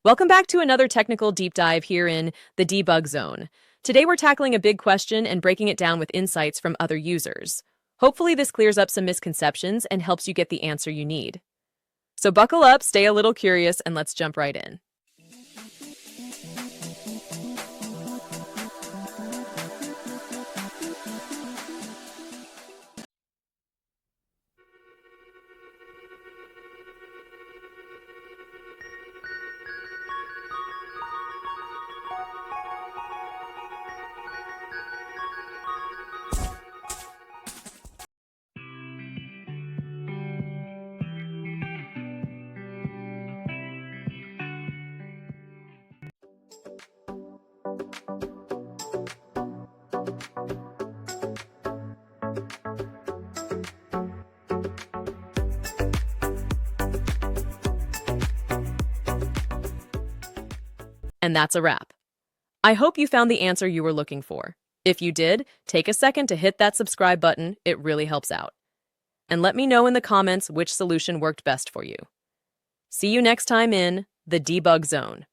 Welcome back to another technical deep dive here in the debug zone. Today we're tackling a big question and breaking it down with insights from other users. Hopefully this clears up some misconceptions and helps you get the answer you need. So buckle up, stay a little curious, and let's jump right in. And that's a wrap. I hope you found the answer you were looking for. If you did, take a second to hit that subscribe button. It really helps out. And let me know in the comments which solution worked best for you. See you next time in the debug zone.